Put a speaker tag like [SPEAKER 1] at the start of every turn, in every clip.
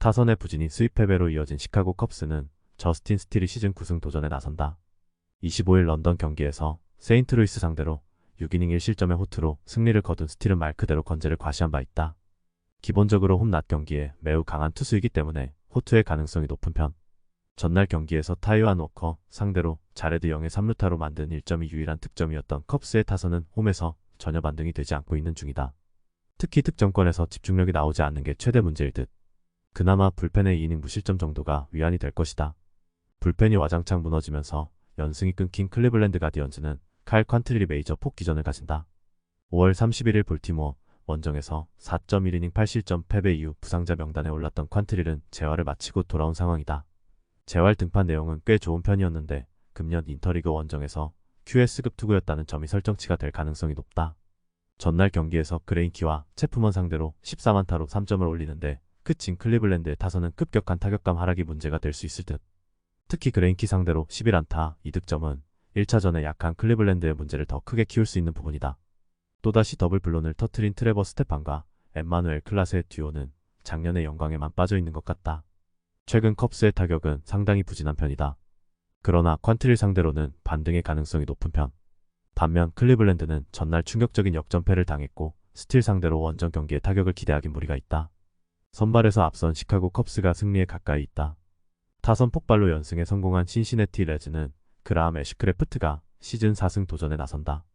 [SPEAKER 1] 타선의 부진이 수입 패배로 이어진 시카고 컵스는 저스틴 스틸이 시즌 9승 도전에 나선다. 25일 런던 경기에서 세인트루이스 상대로 6이닝 1실점의 호투로 승리를 거둔 스틸은 말 그대로 건재를 과시한 바 있다. 기본적으로 홈낮 경기에 매우 강한 투수이기 때문에 호투의 가능성이 높은 편. 전날 경기에서 타이완 워커 상대로 자레드 영의 3루타로 만든 1점이 유일한 득점이었던 컵스의 타선은 홈에서 전혀 반등이 되지 않고 있는 중이다. 특히 득점권에서 집중력이 나오지 않는 게 최대 문제일 듯. 그나마 불펜의 2이닝 무실점 정도가 위안이 될 것이다. 불펜이 와장창 무너지면서 연승이 끊긴 클리블랜드 가디언즈는 카일 퀀트릴이 메이저 복귀전을 가진다. 5월 31일 볼티모어 원정에서 4.1이닝 8실점 패배 이후 부상자 명단에 올랐던 퀀트릴은 재활을 마치고 돌아온 상황이다. 재활 등판 내용은 꽤 좋은 편이었는데 금년 인터리그 원정에서 QS급 투구였다는 점이 설정치가 될 가능성이 높다. 전날 경기에서 그레인키와 체프먼 상대로 14만타로 3점을 올리는데 끝인 클리블랜드의 타선은 급격한 타격감 하락이 문제가 될 수 있을 듯. 특히 그레인키 상대로 11안타 2득점은 1차전에 약한 클리블랜드의 문제를 더 크게 키울 수 있는 부분이다. 또다시 더블 블론을 터트린 트레버 스테판과 엠마누엘 클라스의 듀오는 작년의 영광에만 빠져있는 것 같다. 최근 컵스의 타격은 상당히 부진한 편이다. 그러나 퀀트릴 상대로는 반등의 가능성이 높은 편. 반면 클리블랜드는 전날 충격적인 역전패를 당했고 스틸 상대로 원정 경기에 타격을 기대하긴 무리가 있다. 선발에서 앞선 시카고 컵스가 승리에 가까이 있다. 타선 폭발로 연승에 성공한 신시내티 레즈는 그라함 애쉬크래프트가 시즌 4승 도전에 나선다.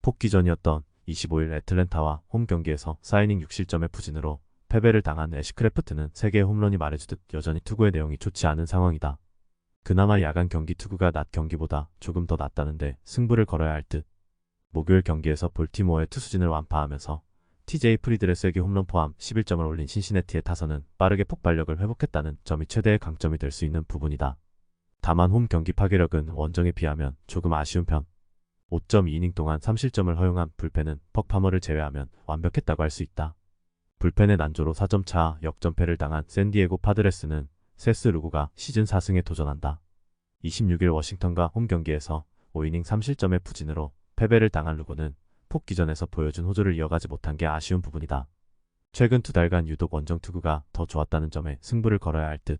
[SPEAKER 1] 복귀전이었던 25일 애틀랜타와 홈 경기에서 4이닝 6실점의 부진으로 패배를 당한 애쉬크래프트는 3개의 홈런이 말해주듯 여전히 투구의 내용이 좋지 않은 상황이다. 그나마 야간 경기 투구가 낮 경기보다 조금 더 낫다는데 승부를 걸어야 할 듯. 목요일 경기에서 볼티모어의 투수진을 완파하면서 TJ 프리드레스에게 홈런 포함 11점을 올린 신시내티의 타선은 빠르게 폭발력을 회복했다는 점이 최대의 강점이 될 수 있는 부분이다. 다만 홈 경기 파괴력은 원정에 비하면 조금 아쉬운 편. 5.2이닝 동안 3실점을 허용한 불펜은 퍽파머를 제외하면 완벽했다고 할 수 있다. 불펜의 난조로 4점차 역전패를 당한 샌디에고 파드레스는 세스 루구가 시즌 4승에 도전한다. 26일 워싱턴과 홈 경기에서 5이닝 3실점의 부진으로 패배를 당한 루구는 복귀전에서 보여준 호조를 이어가지 못한 게 아쉬운 부분이다. 최근 2달간 유독 원정 투구가 더 좋았다는 점에 승부를 걸어야 할 듯.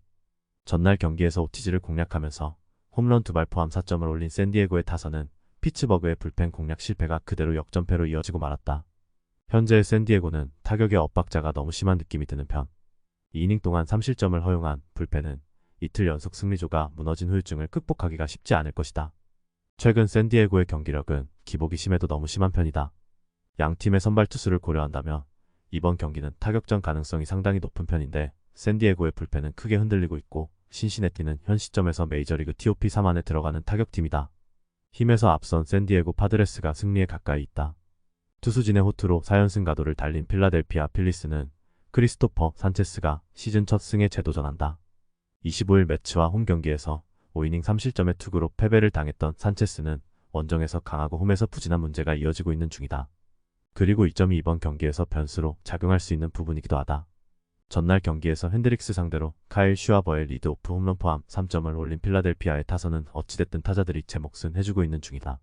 [SPEAKER 1] 전날 경기에서 오티즈를 공략하면서 홈런 2발 포함 4점을 올린 샌디에고의 타선은 피츠버그의 불펜 공략 실패가 그대로 역전패로 이어지고 말았다. 현재 샌디에고는 타격의 엇박자가 너무 심한 느낌이 드는 편. 2이닝 동안 3실점을 허용한 불펜은 이틀 연속 승리조가 무너진 후유증을 극복하기가 쉽지 않을 것이다. 최근 샌디에고의 경기력은 기복이 심해도 너무 심한 편이다. 양 팀의 선발 투수를 고려한다면 이번 경기는 타격전 가능성이 상당히 높은 편인데 샌디에고의 불펜은 크게 흔들리고 있고 신시내티는 현 시점에서 메이저리그 TOP 3 안에 들어가는 타격팀이다. 힘에서 앞선 샌디에고 파드레스가 승리에 가까이 있다. 투수진의 호투로 4연승 가도를 달린 필라델피아 필리스는 크리스토퍼 산체스가 시즌 첫 승에 재도전한다. 25일 매치와 홈 경기에서 5이닝 3실점의 투구로 패배를 당했던 산체스는 원정에서 강하고 홈에서 부진한 문제가 이어지고 있는 중이다. 그리고 이 점이 이번 경기에서 변수로 작용할 수 있는 부분이기도 하다. 전날 경기에서 핸드릭스 상대로 카일 슈아버의 리드오프 홈런 포함 3점을 올린 필라델피아의 타선은 어찌됐든 타자들이 제 몫은 해주고 있는 중이다.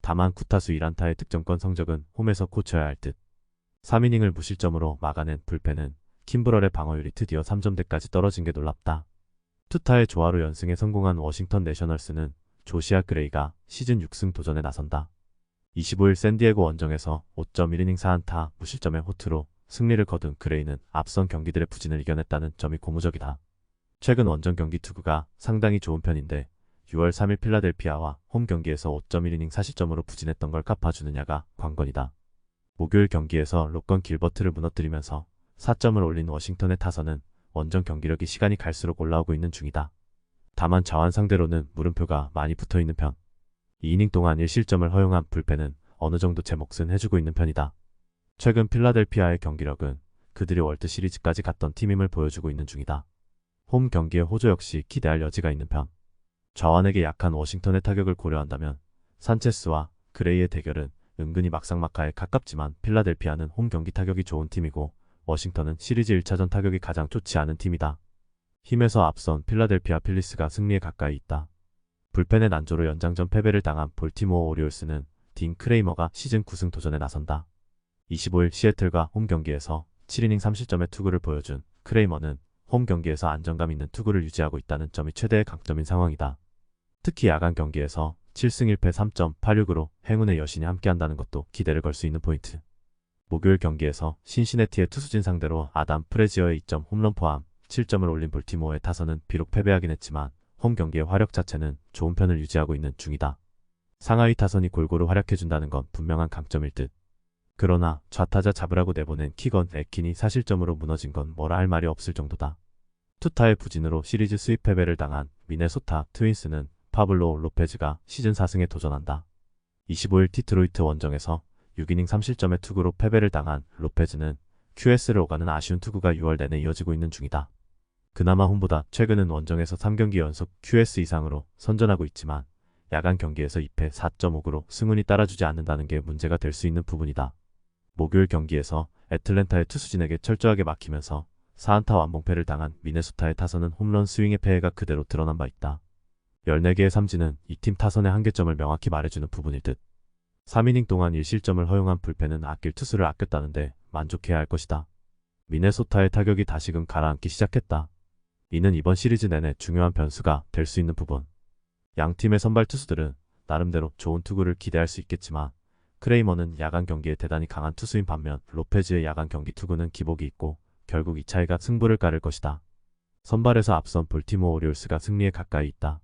[SPEAKER 1] 다만 9타수 1안타의 득점권 성적은 홈에서 고쳐야 할 듯. 3이닝을 무실점으로 막아낸 불펜은 킴브럴의 방어율이 드디어 3점대까지 떨어진 게 놀랍다. 투타의 조화로 연승에 성공한 워싱턴 내셔널스는 조시아 그레이가 시즌 6승 도전에 나선다. 25일 샌디에고 원정에서 5.1이닝 4안타 무실점의 호투로 승리를 거둔 그레이는 앞선 경기들의 부진을 이겨냈다는 점이 고무적이다. 최근 원정 경기 투구가 상당히 좋은 편인데 6월 3일 필라델피아와 홈 경기에서 5.1이닝 4실점으로 부진했던 걸 갚아주느냐가 관건이다. 목요일 경기에서 로건 길버트를 무너뜨리면서 4점을 올린 워싱턴의 타선은 원정 경기력이 시간이 갈수록 올라오고 있는 중이다. 다만 자완 상대로는 물음표가 많이 붙어있는 편. 2이닝 동안 1실점을 허용한 불펜은 어느 정도 제 몫은 해주고 있는 편이다. 최근 필라델피아의 경기력은 그들이 월드 시리즈까지 갔던 팀임을 보여주고 있는 중이다. 홈 경기의 호조 역시 기대할 여지가 있는 편. 좌완에게 약한 워싱턴의 타격을 고려한다면 산체스와 그레이의 대결은 은근히 막상막하에 가깝지만 필라델피아는 홈 경기 타격이 좋은 팀이고 워싱턴은 시리즈 1차전 타격이 가장 좋지 않은 팀이다. 힘에서 앞선 필라델피아 필리스가 승리에 가까이 있다. 불펜의 난조로 연장전 패배를 당한 볼티모어 오리올스는 딘 크레이머가 시즌 9승 도전에 나선다. 25일 시애틀과 홈 경기에서 7이닝 3실점의 투구를 보여준 크레이머는 홈 경기에서 안정감 있는 투구를 유지하고 있다는 점이 최대의 강점인 상황이다. 특히 야간 경기에서 7승 1패 3.86으로 행운의 여신이 함께한다는 것도 기대를 걸 수 있는 포인트. 목요일 경기에서 신시내티의 투수진 상대로 아담 프레지어의 2점 홈런 포함 7점을 올린 볼티모어의 타선은 비록 패배하긴 했지만 홈 경기의 화력 자체는 좋은 편을 유지하고 있는 중이다. 상하이 타선이 골고루 활약해준다는 건 분명한 강점일 듯. 그러나 좌타자 잡으라고 내보낸 키건 에킨이 사실점으로 무너진 건 뭐라 할 말이 없을 정도다. 투타의 부진으로 시리즈 수입 패배를 당한 미네소타 트윈스는 파블로 로페즈가 시즌 4승에 도전한다. 25일 디트로이트 원정에서 6이닝 3실점의 투구로 패배를 당한 로페즈는 QS를 오가는 아쉬운 투구가 6월 내내 이어지고 있는 중이다. 그나마 홈보다 최근은 원정에서 3경기 연속 QS 이상으로 선전하고 있지만 야간 경기에서 2패 4.5구로 승운이 따라주지 않는다는 게 문제가 될 수 있는 부분이다. 목요일 경기에서 애틀랜타의 투수진에게 철저하게 막히면서 4안타 완봉패를 당한 미네소타의 타선은 홈런 스윙의 폐해가 그대로 드러난 바 있다. 14개의 삼진은 이 팀 타선의 한계점을 명확히 말해주는 부분일 듯. 3이닝 동안 1실점을 허용한 불펜은 아낄 투수를 아꼈다는데 만족해야 할 것이다. 미네소타의 타격이 다시금 가라앉기 시작했다. 이는 이번 시리즈 내내 중요한 변수가 될 수 있는 부분. 양 팀의 선발 투수들은 나름대로 좋은 투구를 기대할 수 있겠지만 크레이머는 야간 경기에 대단히 강한 투수인 반면 로페즈의 야간 경기 투구는 기복이 있고 결국 이 차이가 승부를 가를 것이다. 선발에서 앞선 볼티모어 오리올스가 승리에 가까이 있다.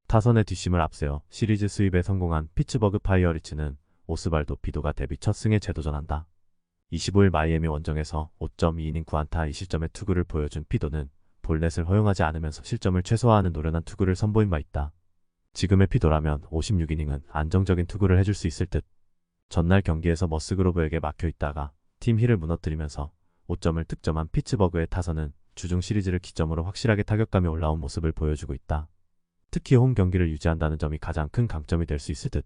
[SPEAKER 1] 타선의 뒷심을 앞세워 시리즈 수입에 성공한 피츠버그 파이어리츠는 오스발도 비도가 데뷔 첫 승에 재도전한다. 25일 마이애미 원정에서 5.2이닝 9안타 2실점의 투구를 보여준 피도는 볼넷을 허용하지 않으면서 실점을 최소화하는 노련한 투구를 선보인 바 있다. 지금의 피도라면 56이닝은 안정적인 투구를 해줄 수 있을 듯. 전날 경기에서 머스그로브에게 막혀있다가 팀 힐을 무너뜨리면서 5점을 득점한 피츠버그의 타선은 주중 시리즈를 기점으로 확실하게 타격감이 올라온 모습을 보여주고 있다. 특히 홈 경기를 유지한다는 점이 가장 큰 강점이 될 수 있을 듯.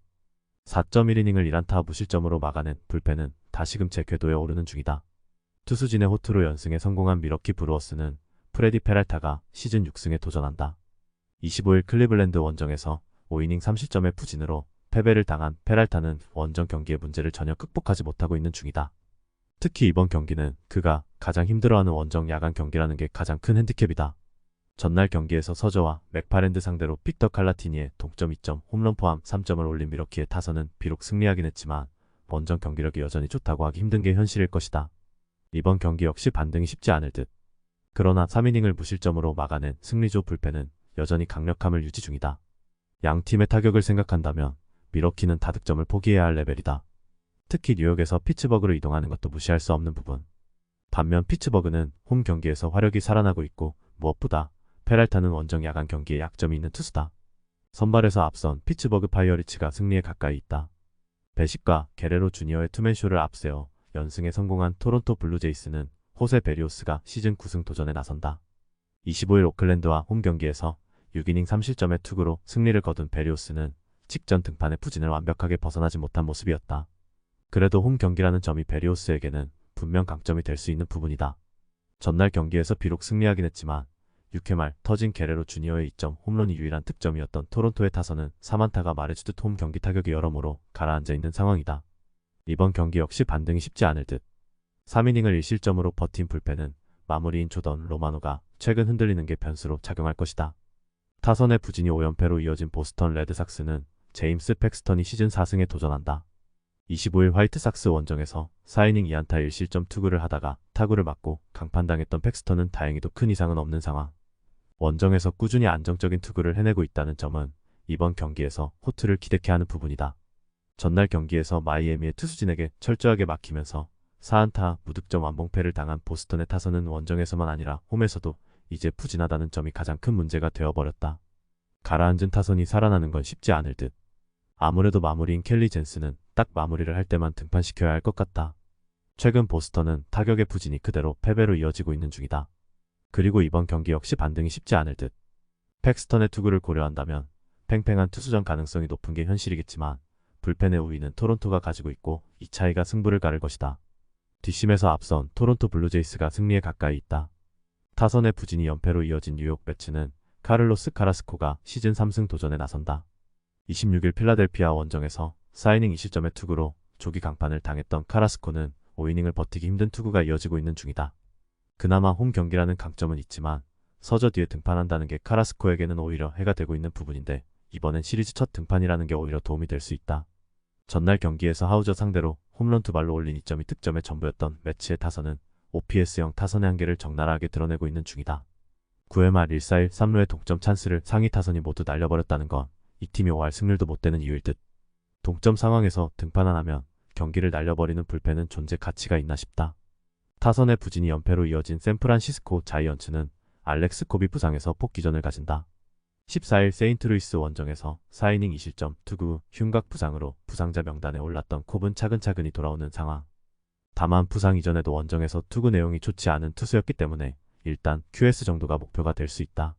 [SPEAKER 1] 4.1이닝을 1안타 무실점으로 막아낸 불펜은 다시금 제 궤도에 오르는 중이다. 투수진의 호투로 연승에 성공한 미러키 브루어스는 프레디 페랄타가 시즌 6승에 도전한다. 25일 클리블랜드 원정에서 5이닝 3실점의 부진으로 패배를 당한 페랄타는 원정 경기의 문제를 전혀 극복하지 못하고 있는 중이다. 특히 이번 경기는 그가 가장 힘들어하는 원정 야간 경기라는 게 가장 큰 핸디캡이다. 전날 경기에서 서저와 맥파랜드 상대로 픽터 칼라티니의 동점 2점 홈런 포함 3점을 올린 미러키의 타선은 비록 승리하긴 했지만 원정 경기력이 여전히 좋다고 하기 힘든 게 현실일 것이다. 이번 경기 역시 반등이 쉽지 않을 듯. 그러나 3이닝을 무실점으로 막아낸 승리조 불펜은 여전히 강력함을 유지 중이다. 양 팀의 타격을 생각한다면 미러키는 다득점을 포기해야 할 레벨이다. 특히 뉴욕에서 피츠버그로 이동하는 것도 무시할 수 없는 부분. 반면 피츠버그는 홈 경기에서 화력이 살아나고 있고 무엇보다 페랄타는 원정 야간 경기에 약점이 있는 투수다. 선발에서 앞선 피츠버그 파이어리츠가 승리에 가까이 있다. 베식과 게레로 주니어의 투맨쇼를 앞세워 연승에 성공한 토론토 블루제이스는 호세 베리오스가 시즌 9승 도전에 나선다. 25일 오클랜드와 홈 경기에서 6이닝 3실점의 투구로 승리를 거둔 베리오스는 직전 등판의 부진을 완벽하게 벗어나지 못한 모습이었다. 그래도 홈 경기라는 점이 베리오스에게는 분명 강점이 될 수 있는 부분이다. 전날 경기에서 비록 승리하긴 했지만 6회 말 터진 게레로 주니어의 2점 홈런이 유일한 득점이었던 토론토의 타선은 3안타가 말해주듯 홈 경기 타격이 여러모로 가라앉아 있는 상황이다. 이번 경기 역시 반등이 쉽지 않을 듯. 3이닝을 1실점으로 버틴 불펜은 마무리인 조던 로마노가 최근 흔들리는 게 변수로 작용할 것이다. 타선의 부진이 5연패로 이어진 보스턴 레드삭스는 제임스 팩스턴이 시즌 4승에 도전한다. 25일 화이트삭스 원정에서 4이닝 2안타 1실점 투구를 하다가 타구를 맞고 강판당했던 팩스턴은 다행히도 큰 이상은 없는 상황. 원정에서 꾸준히 안정적인 투구를 해내고 있다는 점은 이번 경기에서 호투를 기대케 하는 부분이다. 전날 경기에서 마이애미의 투수진에게 철저하게 막히면서 4안타 무득점 완봉패를 당한 보스턴의 타선은 원정에서만 아니라 홈에서도 이제 부진하다는 점이 가장 큰 문제가 되어버렸다. 가라앉은 타선이 살아나는 건 쉽지 않을 듯. 아무래도 마무리인 켈리 젠스는 딱 마무리를 할 때만 등판시켜야 할 것 같다. 최근 보스턴은 타격의 부진이 그대로 패배로 이어지고 있는 중이다. 그리고 이번 경기 역시 반등이 쉽지 않을 듯. 팩스턴의 투구를 고려한다면 팽팽한 투수전 가능성이 높은 게 현실이겠지만 불펜의 우위는 토론토가 가지고 있고 이 차이가 승부를 가를 것이다. 뒷심에서 앞선 토론토 블루제이스가 승리에 가까이 있다. 타선의 부진이 연패로 이어진 뉴욕 매츠는 카를로스 카라스코가 시즌 3승 도전에 나선다. 26일 필라델피아 원정에서 4이닝 2실점의 투구로 조기 강판을 당했던 카라스코는 5이닝을 버티기 힘든 투구가 이어지고 있는 중이다. 그나마 홈 경기라는 강점은 있지만 서저 뒤에 등판한다는 게 카라스코에게는 오히려 해가 되고 있는 부분인데 이번엔 시리즈 첫 등판이라는 게 오히려 도움이 될 수 있다. 전날 경기에서 하우저 상대로 홈런 2발로 올린 2점이 득점의 전부였던 매치의 타선은 OPS형 타선의 한계를 적나라하게 드러내고 있는 중이다. 9회 말 1-4-1 3루의 동점 찬스를 상위 타선이 모두 날려버렸다는 건 이 팀이 5할 승률도 못 되는 이유일 듯. 동점 상황에서 등판 안 하면 경기를 날려버리는 불펜은 존재 가치가 있나 싶다. 타선의 부진이 연패로 이어진 샌프란시스코 자이언츠는 알렉스 콥이 부상해서 복귀전을 가진다. 14일 세인트루이스 원정에서 4이닝 2실점 투구 흉곽 부상으로 부상자 명단에 올랐던 콥은 차근차근히 돌아오는 상황. 다만 부상 이전에도 원정에서 투구 내용이 좋지 않은 투수였기 때문에 일단 QS 정도가 목표가 될 수 있다.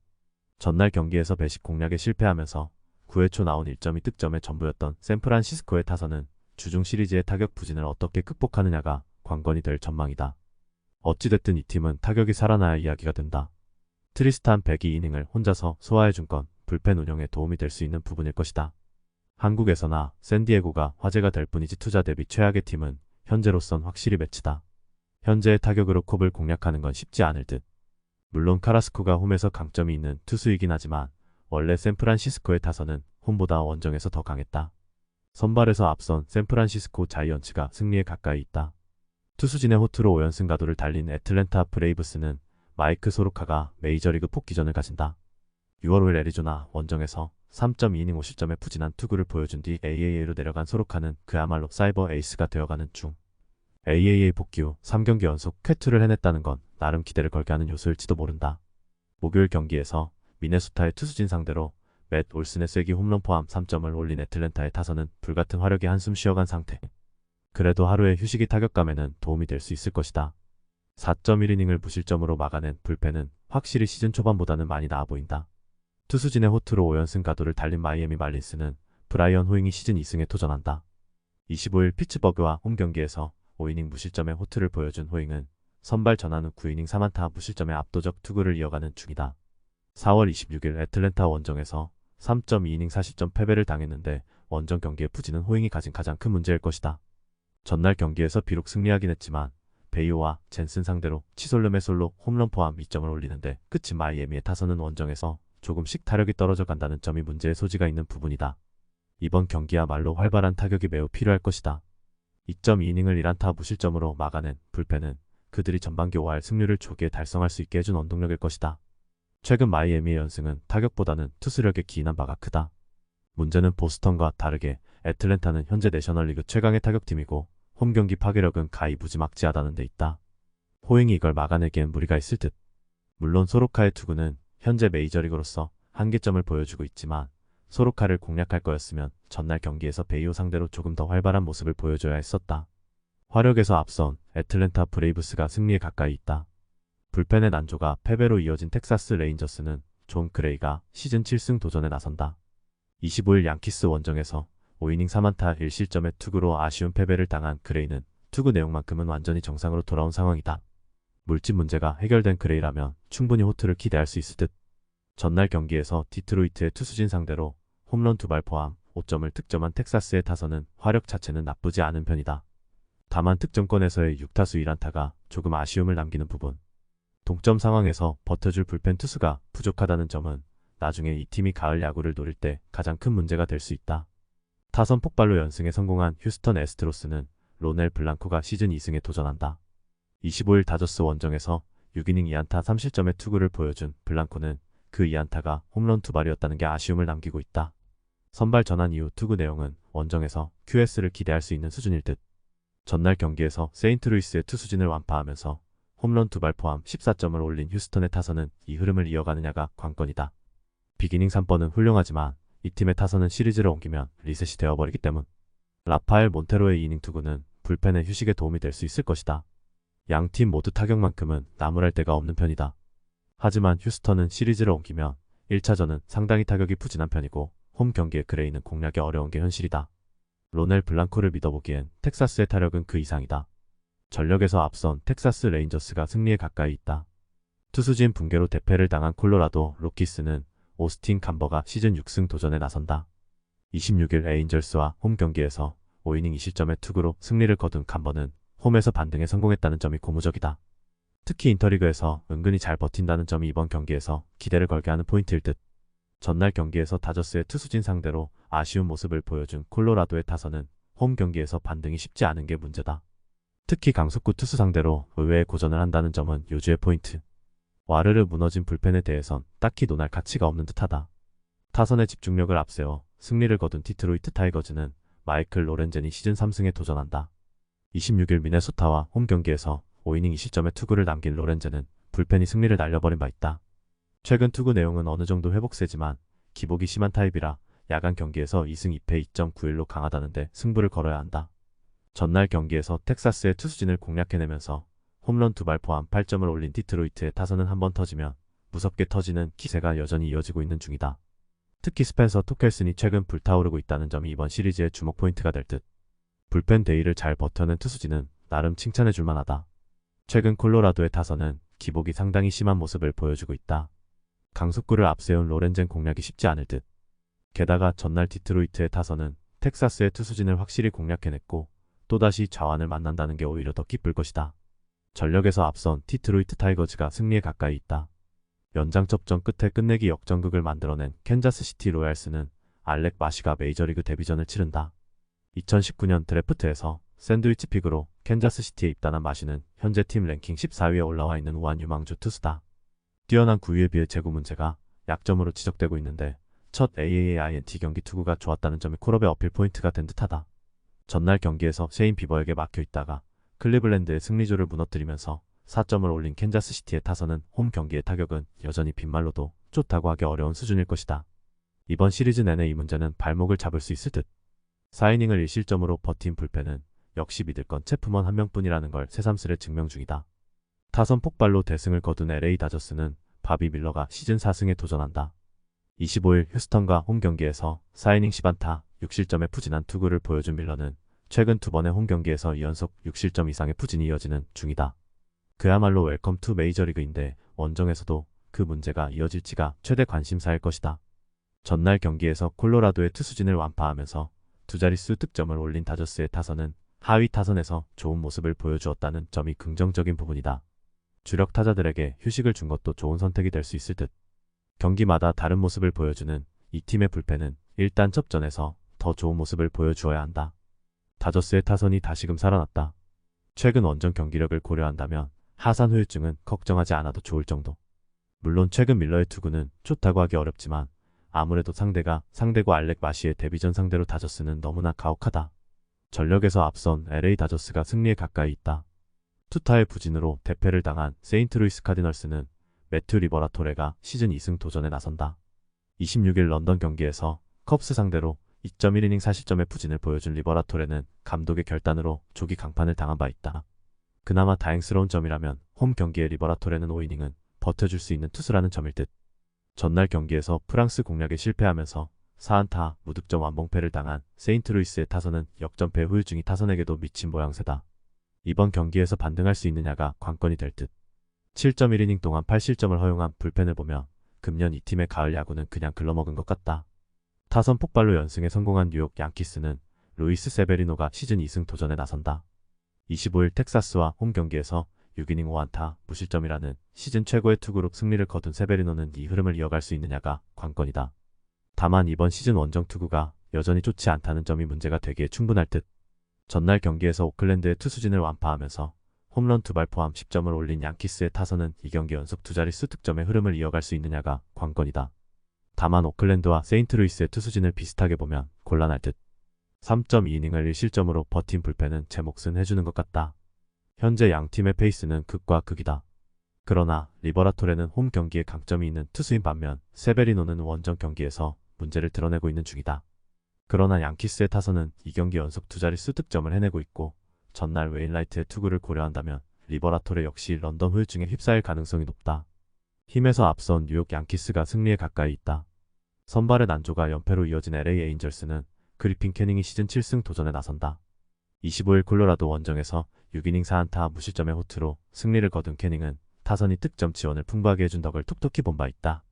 [SPEAKER 1] 전날 경기에서 배식 공략에 실패하면서 9회 초 나온 1점이 득점의 전부였던 샌프란시스코의 타선은 주중 시리즈의 타격 부진을 어떻게 극복하느냐가 관건이 될 전망이다. 어찌됐든 이 팀은 타격이 살아나야 이야기가 된다. 트리스탄 102이닝을 혼자서 소화해준 건 불펜 운영에 도움이 될 수 있는 부분일 것이다. 한국에서나 샌디에고가 화제가 될 뿐이지 투자 대비 최악의 팀은 현재로선 확실히 매치다. 현재의 타격으로 콥을 공략하는 건 쉽지 않을 듯. 물론 카라스코가 홈에서 강점이 있는 투수이긴 하지만 원래 샌프란시스코의 타선은 홈보다 원정에서 더 강했다. 선발에서 앞선 샌프란시스코 자이언츠가 승리에 가까이 있다. 투수진의 호투로 5연승 가도를 달린 애틀랜타 브레이브스는 마이크 소로카가 메이저리그 복귀전을 가진다. 6월 5일 애리조나 원정에서 3.2이닝 5실점의 부진한 투구를 보여준 뒤 AAA로 내려간 소로카는 그야말로 사이버 에이스가 되어가는 중. AAA 복귀 후 3경기 연속 쾌투를 해냈다는 건 나름 기대를 걸게 하는 요소일지도 모른다. 목요일 경기에서 미네소타의 투수진 상대로 맷 올슨의 쐐기 홈런 포함 3점을 올린 애틀랜타의 타선은 불같은 화력에 한숨 쉬어간 상태. 그래도 하루의 휴식이 타격감에는 도움이 될 수 있을 것이다. 4.1이닝을 무실점으로 막아낸 불펜은 확실히 시즌 초반보다는 많이 나아 보인다. 투수진의 호투로 5연승 가도를 달린 마이애미 말린스는 브라이언 호잉이 시즌 2승에 도전한다. 25일 피츠버그와 홈 경기에서 5이닝 무실점의 호투를 보여준 호잉은 선발 전환 후 9이닝 3안타 무실점의 압도적 투구를 이어가는 중이다. 4월 26일 애틀랜타 원정에서 3.2이닝 4실점 패배를 당했는데 원정 경기의 부진은 호잉이 가진 가장 큰 문제일 것이다. 전날 경기에서 비록 승리하긴 했지만 베이오와 젠슨 상대로 치솔름의 솔로 홈런 포함 2점을 올리는데 끝인 마이애미의 타선은 원정에서 조금씩 타력이 떨어져 간다는 점이 문제의 소지가 있는 부분이다. 이번 경기야말로 활발한 타격이 매우 필요할 것이다. 2.2이닝을 1안타 무실점으로 막아낸 불펜은 그들이 전반기 5할 승률을 초기에 달성할 수 있게 해준 원동력일 것이다. 최근 마이애미의 연승은 타격보다는 투수력에 기인한 바가 크다. 문제는 보스턴과 다르게 애틀랜타는 현재 내셔널리그 최강의 타격팀이고 홈 경기 파괴력은 가히 무지막지하다는 데 있다. 호잉이 이걸 막아내기엔 무리가 있을 듯. 물론 소로카의 투구는 현재 메이저리그로서 한계점을 보여주고 있지만 소로카를 공략할 거였으면 전날 경기에서 베이오 상대로 조금 더 활발한 모습을 보여줘야 했었다. 화력에서 앞선 애틀랜타 브레이브스가 승리에 가까이 있다. 불펜의 난조가 패배로 이어진 텍사스 레인저스는 존 그레이가 시즌 7승 도전에 나선다. 25일 양키스 원정에서 5이닝 3안타 1실점의 투구로 아쉬운 패배를 당한 그레이는 투구 내용만큼은 완전히 정상으로 돌아온 상황이다. 물집 문제가 해결된 그레이라면 충분히 호투를 기대할 수 있을 듯. 전날 경기에서 디트로이트의 투수진 상대로 홈런 2발 포함 5점을 득점한 텍사스의 타선은 화력 자체는 나쁘지 않은 편이다. 다만 득점권에서의 6타수 1안타가 조금 아쉬움을 남기는 부분. 동점 상황에서 버텨줄 불펜 투수가 부족하다는 점은 나중에 이 팀이 가을 야구를 노릴 때 가장 큰 문제가 될 수 있다. 타선 폭발로 연승에 성공한 휴스턴 애스트로스는 로넬 블랑코가 시즌 2승에 도전한다. 25일 다저스 원정에서 6이닝 2안타 3실점의 투구를 보여준 블랑코는 그 2안타가 홈런 2발이었다는 게 아쉬움을 남기고 있다. 선발 전환 이후 투구 내용은 원정에서 QS를 기대할 수 있는 수준일 듯. 전날 경기에서 세인트루이스의 투수진을 완파하면서 홈런 2발 포함 14점을 올린 휴스턴의 타선은 이 흐름을 이어가느냐가 관건이다. 빅이닝 3번은 훌륭하지만 이 팀의 타선은 시리즈를 옮기면 리셋이 되어버리기 때문. 라파엘 몬테로의 이닝 투구는 불펜의 휴식에 도움이 될 수 있을 것이다. 양팀 모두 타격만큼은 나무랄 데가 없는 편이다. 하지만 휴스턴은 시리즈를 옮기면 1차전은 상당히 타격이 부진한 편이고 홈 경기의 그레이는 공략이 어려운 게 현실이다. 로넬 블랑코를 믿어보기엔 텍사스의 타력은 그 이상이다. 전력에서 앞선 텍사스 레인저스가 승리에 가까이 있다. 투수진 붕괴로 대패를 당한 콜로라도 로키스는 오스틴 감버가 시즌 6승 도전에 나선다. 26일 에인절스와 홈 경기에서 5이닝 2실점의 투구로 승리를 거둔 감버는 홈에서 반등에 성공했다는 점이 고무적이다. 특히 인터리그에서 은근히 잘 버틴다는 점이 이번 경기에서 기대를 걸게 하는 포인트일 듯. 전날 경기에서 다저스의 투수진 상대로 아쉬운 모습을 보여준 콜로라도의 타선은 홈 경기에서 반등이 쉽지 않은 게 문제다. 특히 강속구 투수 상대로 의외의 고전을 한다는 점은 요주의 포인트. 와르르 무너진 불펜에 대해선 딱히 논할 가치가 없는 듯하다. 타선의 집중력을 앞세워 승리를 거둔 디트로이트 타이거즈는 마이클 로렌젠이 시즌 3승에 도전한다. 26일 미네소타와 홈 경기에서 5이닝 2실점의 투구를 남긴 로렌젠은 불펜이 승리를 날려버린 바 있다. 최근 투구 내용은 어느 정도 회복세지만 기복이 심한 타입이라 야간 경기에서 2승 2패 2.91로 강하다는데 승부를 걸어야 한다. 전날 경기에서 텍사스의 투수진을 공략해내면서 홈런 2발 포함 8점을 올린 디트로이트의 타선은 한 번 터지면 무섭게 터지는 기세가 여전히 이어지고 있는 중이다. 특히 스펜서 토켈슨이 최근 불타오르고 있다는 점이 이번 시리즈의 주목 포인트가 될 듯. 불펜 데이를 잘 버텨낸 투수진은 나름 칭찬해줄 만하다. 최근 콜로라도의 타선은 기복이 상당히 심한 모습을 보여주고 있다. 강속구를 앞세운 로렌젠 공략이 쉽지 않을 듯. 게다가 전날 디트로이트의 타선은 텍사스의 투수진을 확실히 공략해냈고 또다시 자완을 만난다는 게 오히려 더 기쁠 것이다. 전력에서 앞선 디트로이트 타이거즈가 승리에 가까이 있다. 연장 접전 끝에 끝내기 역전극을 만들어낸 캔자스시티 로얄스는 알렉 마시가 메이저리그 데뷔전을 치른다. 2019년 드래프트에서 샌드위치 픽으로 캔자스시티에 입단한 마시는 현재 팀 랭킹 14위에 올라와 있는 우한 유망주 투수다. 뛰어난 구위에 비해 제구 문제가 약점으로 지적되고 있는데 첫 AAINT 경기 투구가 좋았다는 점이 콜업의 어필 포인트가 된 듯하다. 전날 경기에서 셰인 비버에게 막혀있다가 클리블랜드의 승리조를 무너뜨리면서 4점을 올린 캔자스시티의 타선은 홈 경기의 타격은 여전히 빈말로도 좋다고 하기 어려운 수준일 것이다. 이번 시리즈 내내 이 문제는 발목을 잡을 수 있을 듯. 4이닝을 1실점으로 버틴 불펜은 역시 믿을 건 체프먼 한 명뿐이라는 걸 새삼스레 증명 중이다. 타선 폭발로 대승을 거둔 LA 다저스는 바비 밀러가 시즌 4승에 도전한다. 25일 휴스턴과 홈 경기에서 4이닝 10안타 6실점의 푸진한 투구를 보여준 밀러는 최근 2번의 홈 경기에서 2연속 6실점 이상의 푸진이 이어지는 중이다. 그야말로 웰컴 투 메이저리그인데 원정에서도 그 문제가 이어질지가 최대 관심사일 것이다. 전날 경기에서 콜로라도의 투수진을 완파하면서 두 자릿수 득점을 올린 다저스의 타선은 하위 타선에서 좋은 모습을 보여주었다는 점이 긍정적인 부분이다. 주력 타자들에게 휴식을 준 것도 좋은 선택이 될 수 있을 듯. 경기마다 다른 모습을 보여주는 이 팀의 불펜은 일단 접전에서 더 좋은 모습을 보여주어야 한다. 다저스의 타선이 다시금 살아났다. 최근 원정 경기력을 고려한다면 하산 후유증은 걱정하지 않아도 좋을 정도. 물론 최근 밀러의 투구는 좋다고 하기 어렵지만 아무래도 상대가 상대고 알렉 마시의 데뷔전 상대로 다저스는 너무나 가혹하다. 전력에서 앞선 LA 다저스가 승리에 가까이 있다. 투타의 부진으로 대패를 당한 세인트루이스 카디널스는 매튜 리버라토레가 시즌 2승 도전에 나선다. 26일 런던 경기에서 컵스 상대로 2.1이닝 4실점의 부진을 보여준 리버라토레는 감독의 결단으로 조기 강판을 당한 바 있다. 그나마 다행스러운 점이라면 홈 경기의 리버라토레는 5이닝은 버텨줄 수 있는 투수라는 점일 듯. 전날 경기에서 프랑스 공략에 실패하면서 4안타 무득점 완봉패를 당한 세인트루이스의 타선은 역전패 후유증이 타선에게도 미친 모양새다. 이번 경기에서 반등할 수 있느냐가 관건이 될 듯. 7.1이닝 동안 8실점을 허용한 불펜을 보며 금년 이 팀의 가을 야구는 그냥 글러먹은 것 같다. 타선 폭발로 연승에 성공한 뉴욕 양키스는 루이스 세베리노가 시즌 2승 도전에 나선다. 25일 텍사스와 홈 경기에서 6이닝 5안타 무실점이라는 시즌 최고의 투구로 승리를 거둔 세베리노는 이 흐름을 이어갈 수 있느냐가 관건이다. 다만 이번 시즌 원정 투구가 여전히 좋지 않다는 점이 문제가 되기에 충분할 듯. 전날 경기에서 오클랜드의 투수진을 완파하면서 홈런 2발 포함 10점을 올린 양키스의 타선은 이 경기 연속 두 자릿수 득점의 흐름을 이어갈 수 있느냐가 관건이다. 다만 오클랜드와 세인트루이스의 투수진을 비슷하게 보면 곤란할 듯. 3.2이닝을 1실점으로 버틴 불펜은 제 몫은 해주는 것 같다. 현재 양팀의 페이스는 극과 극이다. 그러나 리버라토레는 홈 경기에 강점이 있는 투수인 반면 세베리노는 원정 경기에서 문제를 드러내고 있는 중이다. 그러나 양키스의 타선은 이 경기 연속 두 자릿수 득점을 해내고 있고 전날 웨인라이트의 투구를 고려한다면 리버라토레 역시 런던 후유증에 휩싸일 가능성이 높다. 힘에서 앞선 뉴욕 양키스가 승리에 가까이 있다. 선발의 난조가 연패로 이어진 LA 에인절스는 그리핀 캐닝이 시즌 7승 도전에 나선다. 25일 콜로라도 원정에서 6이닝 4안타 무실점의 호투로 승리를 거둔 캐닝은 타선이 득점 지원을 풍부하게 해준 덕을 톡톡히 본 바 있다.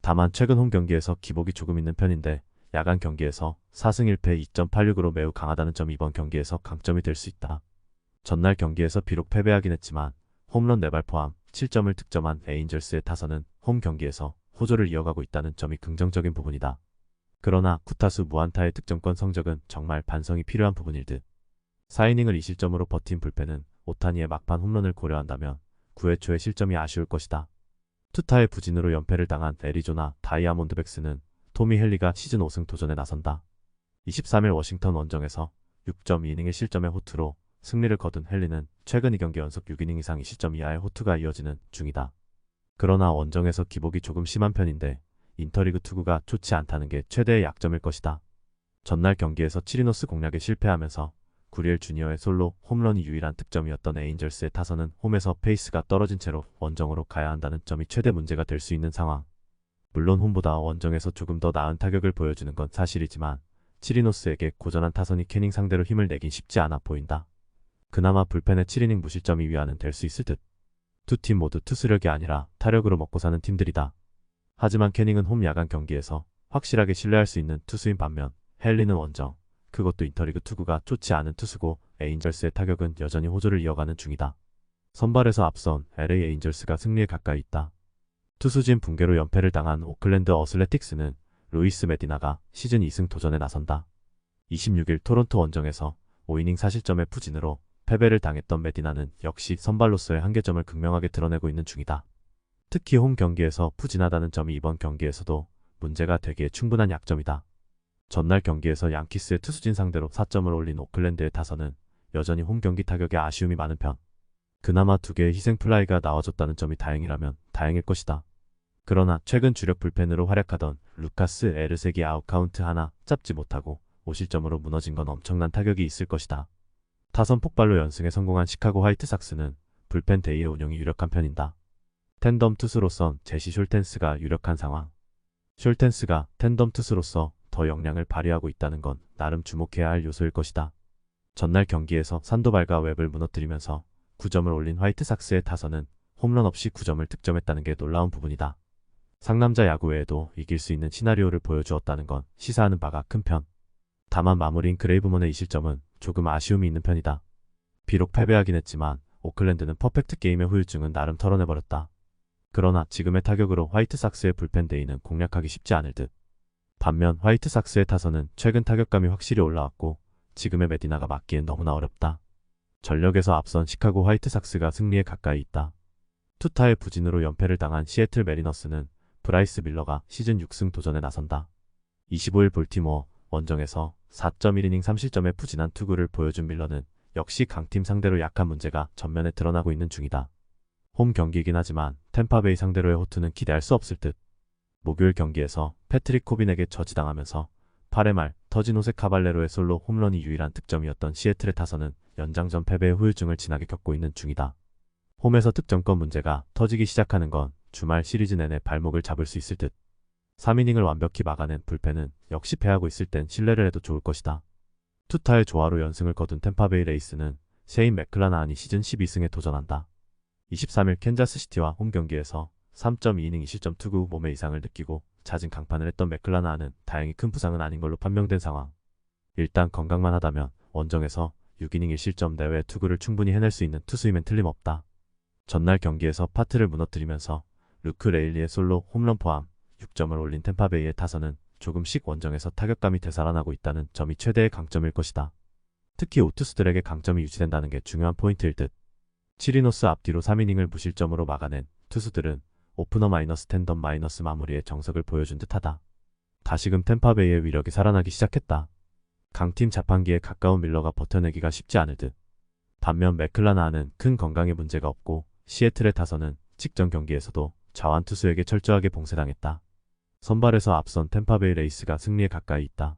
[SPEAKER 1] 다만 최근 홈 경기에서 기복이 조금 있는 편인데 야간 경기에서 4승 1패 2.86으로 매우 강하다는 점이 이번 경기에서 강점이 될 수 있다. 전날 경기에서 비록 패배하긴 했지만 홈런 4발 포함 7점을 득점한 에인절스의 타선은 홈 경기에서 호조를 이어가고 있다는 점이 긍정적인 부분이다. 그러나 9타수 무안타의 득점권 성적은 정말 반성이 필요한 부분일 듯. 4이닝을 2실점으로 버틴 불펜은 오타니의 막판 홈런을 고려한다면 9회 초의 실점이 아쉬울 것이다. 투타의 부진으로 연패를 당한 애리조나 다이아몬드백스는 토미 헨리가 시즌 5승 도전에 나선다. 23일 워싱턴 원정에서 6.2이닝의 실점의 호투로 승리를 거둔 헨리는 최근 2경기 연속 6이닝 이상 2실점 이하의 호투가 이어지는 중이다. 그러나 원정에서 기복이 조금 심한 편인데 인터리그 투구가 좋지 않다는 게 최대의 약점일 것이다. 전날 경기에서 치리노스 공략에 실패하면서 구리엘 주니어의 솔로 홈런이 유일한 득점이었던 에인절스의 타선은 홈에서 페이스가 떨어진 채로 원정으로 가야 한다는 점이 최대 문제가 될 수 있는 상황. 물론 홈보다 원정에서 조금 더 나은 타격을 보여주는 건 사실이지만 치리노스에게 고전한 타선이 캐닝 상대로 힘을 내긴 쉽지 않아 보인다. 그나마 불펜의 7이닝 무실점이 위안은 될 수 있을 듯. 두 팀 모두 투수력이 아니라 타력으로 먹고 사는 팀들이다. 하지만 캐닝은 홈 야간 경기에서 확실하게 신뢰할 수 있는 투수인 반면 헨리는 원정, 그것도 인터리그 투구가 좋지 않은 투수고 에인절스의 타격은 여전히 호조를 이어가는 중이다. 선발에서 앞선 LA 에인절스가 승리에 가까이 있다. 투수진 붕괴로 연패를 당한 오클랜드 어슬레틱스는 루이스 메디나가 시즌 2승 도전에 나선다. 26일 토론토 원정에서 5이닝 4실점의 부진으로 패배를 당했던 메디나는 역시 선발로서의 한계점을 극명하게 드러내고 있는 중이다. 특히 홈 경기에서 부진하다는 점이 이번 경기에서도 문제가 되기에 충분한 약점이다. 전날 경기에서 양키스의 투수진 상대로 4점을 올린 오클랜드의 타선은 여전히 홈 경기 타격에 아쉬움이 많은 편. 그나마 2개의 희생 플라이가 나와줬다는 점이 다행이라면 다행일 것이다. 그러나 최근 주력 불펜으로 활약하던 루카스 에르색이 아웃카운트 하나 잡지 못하고 5실점으로 무너진 건 엄청난 타격이 있을 것이다. 타선 폭발로 연승에 성공한 시카고 화이트삭스는 불펜 데이의 운영이 유력한 편이다. 텐덤 투수로선 제시 숄텐스가 유력한 상황. 숄텐스가 텐덤 투수로서 더 역량을 발휘하고 있다는 건 나름 주목해야 할 요소일 것이다. 전날 경기에서 산도발과 웹을 무너뜨리면서 9점을 올린 화이트삭스의 타선은 홈런 없이 9점을 득점했다는 게 놀라운 부분이다. 상남자 야구 외에도 이길 수 있는 시나리오를 보여주었다는 건 시사하는 바가 큰 편. 다만 마무리인 그레이브먼의 2실점은 조금 아쉬움이 있는 편이다. 비록 패배하긴 했지만 오클랜드는 퍼펙트 게임의 후유증은 나름 털어내버렸다. 그러나 지금의 타격으로 화이트삭스의 불펜 데이는 공략하기 쉽지 않을 듯. 반면 화이트삭스의 타선은 최근 타격감이 확실히 올라왔고 지금의 메디나가 맞기엔 너무나 어렵다. 전력에서 앞선 시카고 화이트삭스가 승리에 가까이 있다. 투타의 부진으로 연패를 당한 시애틀 메리너스는 브라이스 밀러가 시즌 6승 도전에 나선다. 25일 볼티모어 원정에서 4.1이닝 3실점의 부진한 투구를 보여준 밀러는 역시 강팀 상대로 약한 문제가 전면에 드러나고 있는 중이다. 홈 경기이긴 하지만 템파베이 상대로의 호투는 기대할 수 없을 듯. 목요일 경기에서 패트릭 코빈에게 저지당하면서 8회 말 터지노세 카발레로의 솔로 홈런이 유일한 득점이었던 시애틀의 타선은 연장전 패배의 후유증을 진하게 겪고 있는 중이다. 홈에서 득점권 문제가 터지기 시작하는 건 주말 시리즈 내내 발목을 잡을 수 있을 듯. 3이닝을 완벽히 막아낸 불펜은 역시 패하고 있을 땐 신뢰를 해도 좋을 것이다. 투타의 조화로 연승을 거둔 템파베이 레이스는 셰인 맥클라나한이 시즌 12승에 도전한다. 23일 캔자스시티와 홈 경기에서 3.2이닝 2실점 투구 몸의 이상을 느끼고 잦은 강판을 했던 맥클라나한은 다행히 큰 부상은 아닌 걸로 판명된 상황. 일단 건강만 하다면 원정에서 6이닝 1실점 내외의 투구를 충분히 해낼 수 있는 투수임엔 틀림없다. 전날 경기에서 파트를 무너뜨리면서 루크 레일리의 솔로 홈런 포함 6점을 올린 템파베이의 타선은 조금씩 원정에서 타격감이 되살아나고 있다는 점이 최대의 강점일 것이다. 특히 오투수들에게 강점이 유지된다는 게 중요한 포인트일 듯. 치리노스 앞뒤로 3이닝을 무실점으로 막아낸 투수들은 오프너 마이너스 텐덤 마이너스 마무리의 정석을 보여준 듯하다. 다시금 템파베이의 위력이 살아나기 시작했다. 강팀 자판기에 가까운 밀러가 버텨내기가 쉽지 않을 듯. 반면 맥클라나한은 큰 건강에 문제가 없고 시애틀의 타선은 직전 경기에서도 좌완 투수에게 철저하게 봉쇄당했다. 선발에서 앞선 템파베이 레이스가 승리에 가까이 있다.